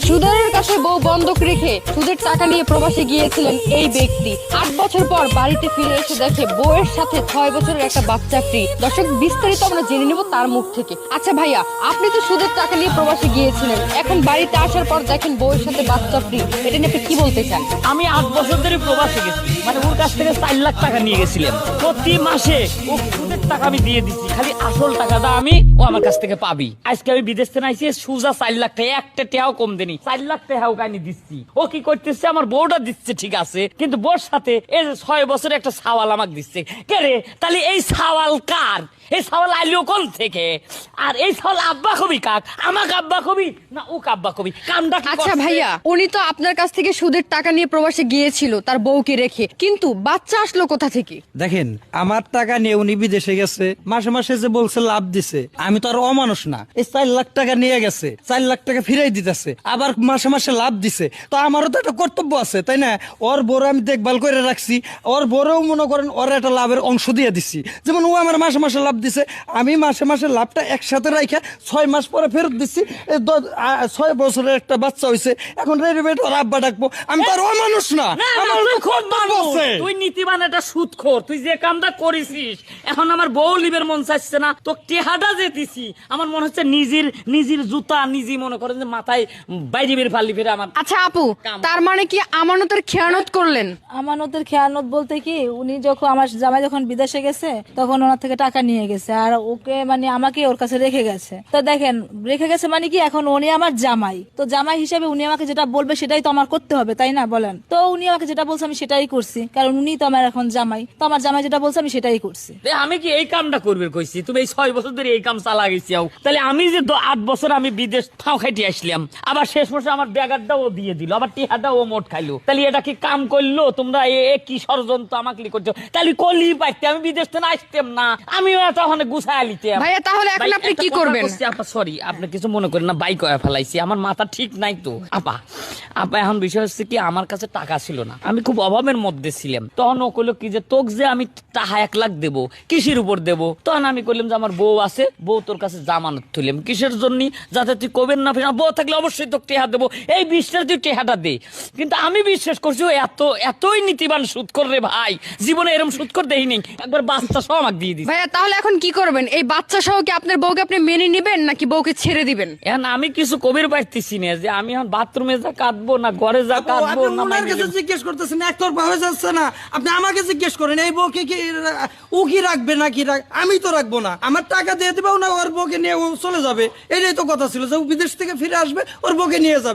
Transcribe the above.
সুদের কাছে বউ বন্ধক রেখে সুদের টাকা নিয়ে প্রবাসে গিয়েছিলেন এই ব্যক্তি। ৮ বছর পর বাড়িতে ফিরে এসে দেখে বউয়ের সাথে ৬ বছরের একটা বাচ্চা ফ্রি। দর্শক, বিস্তারিত আমরা জেনে নেব তার মুখ থেকে। আচ্ছা ভাইয়া, আপনি তো সুদের টাকা নিয়ে প্রবাসে গিয়েছিলেন, এখন বাড়িতে আসার পর দেখেন বউয়ের সাথে বাচ্চা ফ্রি, এটা নিয়ে আপনি কি বলতে চান? আমি ৮ বছর ধরে প্রবাসে গেছি, মানে ওর কাছ থেকে ৪ লাখ টাকা নিয়ে গেছিলাম। প্রতি মাসে ও সুদের টাকা আমি দিয়ে দিচ্ছি, খালি আসল টাকাটা ও আমার কাছ থেকে পাবি। আজকে আমি বিদেশ থেকে আইছি, সুজা ৪ লাখ টাকা, একটা টাকাও কম দেনি, ৪ লাখ টাকাও কানি দিচ্ছি। ও কি করতেছে, আমার বউটা দিচ্ছে ঠিক আছে, কিন্তু বউর সাথে এই যে ৬ বছরে একটা সাওয়াল আমাকে দিচ্ছে। কে রে, তাহলে এই সাওয়াল কার? এই সাওয়াল আইলো কোন থেকে? আর এই সাওয়াল আব্বা কবি কাক? আমাকে আব্বা কবি না ও আব্বা কবি? কামটা কি? আচ্ছা ভাইয়া, উনি তো আপনার কাছ থেকে সুদের টাকা নিয়ে প্রবাসে গিয়েছিল তার বউকে রেখে, কিন্তু বাচ্চা আসলো কোথা থেকে? দেখেন, আমার টাকা নিয়ে উনি বিদেশে গেছে, মাসে মাসে যে বলছে লাভ দিছে, আমি তো আর অমানুষ না। এই ৪ লাখ টাকা নিয়ে গেছে, ৪ লাখ টাকা ফিরাই দিতেছে, আবার মাসে মাসে লাভ দিছে, তো আমারও তো একটা কর্তব্য আছে, তাই না? ওর বড় আমি দেখভাল করে রাখছি, ওর বড়ও মনে করেন ওর একটা লাভের অংশ দিয়ে দিচ্ছি। যেমন ও আমার মাসে মাসে লাভ দিছে, আমি মাসে মাসে লাভটা একসাথে রাখা ৬ মাস পরে ফেরত দিচ্ছি। ৬ বছরের একটা বাচ্চা হয়েছে, এখন রেডিমেড ওর আব্বা ডাকবো, আমি তো আর অমানুষ না। আমার তো কর্তব্য আছে। তুই নীতিবান একটা সুদখোর, তুই যে কামটা করেছিস, এখন আমার বউ লিবের মন চাইছে না, তো টেহাটা যে দিছি আমার মনে হচ্ছে নিজের জুতা নিজে মনে করেন যে মাথায় বাইরে বের ফালি ফেরে আমার। আচ্ছা আপু, তার মানে কি আমানতের খেয়ানত করলেন? আমানতের খেয়ানত বলতে কি, উনি যখন আমার জামাই যখন বিদেশে গেছে তখন ওনার থেকে টাকা নিয়ে গেছে, আর ওকে মানে আমাকে ওর কাছে রেখে গেছে। তো দেখেন, রেখে গেছে মানে কি, এখন উনি আমার জামাই, তো জামাই হিসেবে উনি আমাকে যেটা বলবে সেটাই তো আমার করতে হবে, তাই না বলেন? তো উনি আমাকে যেটা বলছে আমি সেটাই করছি, কারণ উনি তো আমার এখন জামাই, তো আমার জামাই যেটা বলছে আমি সেটাই করছি। আমি কি এই কামটা করবে কইছি? তুমি এই ৬ বছর ধরে এই কাম চালা গেছি, তাহলে আমি যে ৮ বছর আমি বিদেশ ফাও খাইতে আসলাম, আবার শেষ মাসে আমার ব্যাগারটাও দিয়ে দিল, আবার টিহাটাও মোট খাইলো, তাহলে এটা কি কাম করলো? তোমরা কি ষড়যন্ত্র আমাকে করছো? তাহলে কলি পাইতে আমি বিদেশ থেকে আসতাম না, আমিও তখন গুছাই লিতাম। ভাইয়া, তাহলে এখন আপনি কি করবেন? সরি, আপনি কিছু মনে করেন না, বাইক হয়ে ফেলাইছি, আমার মাথা ঠিক নাই তো আপা। এখন বিষয় হচ্ছে কি, আমার কাছে টাকা ছিল না, আমি খুব অভাবের মধ্যে ছিলাম। তখন ও কইলো কি যে তোকে যে আমি টাকা ১ লাখ দেবো, কিসের উপর দেবো? তখন আমি কইলাম যে আমার বউ আছে, বউ তোর কাছে জামানত তুইলাম, কিসের জন্য? যাতে তুই কবেন না, বউ থাকলে অবশ্যই তোকে টেহা দেবো, এই বিশ্বাস তুই টেহাটা দে। কিন্তু আমি বিশ্বাস করছি ও এতই নীতিবান সুদখোর রে ভাই, জীবনে এরকম সুদখোর দেখিনি, একবার বাচ্চা সহ আমাকে দিয়ে দিস। ভাইয়া, তাহলে এখন কি করবেন? এই বাচ্চা সহ কি আপনার বউকে আপনি মেনে নিবেন নাকি বউকে ছেড়ে দিবেন? এখন আমি কিছু কবির পাইতেছি না যে আমি এখন বাথরুমে যা কাঁদবো না ঘরে যা কাঁদবো না। ওনার কাছে জিজ্ঞেস করতেছেন, একতরফা হয়ে যাচ্ছে না? আপনি আমাকে জিজ্ঞেস করেন এই বউকে কি ও কি রাখবে না কি আমি তো রাখবো না, আমার টাকা দিয়ে দেবে না, ওর বউকে নিয়ে ও চলে যাবে, এটাই তো কথা ছিল যে ও বিদেশ থেকে ফিরে আসবে, ওর বউকে নিয়ে যাবে।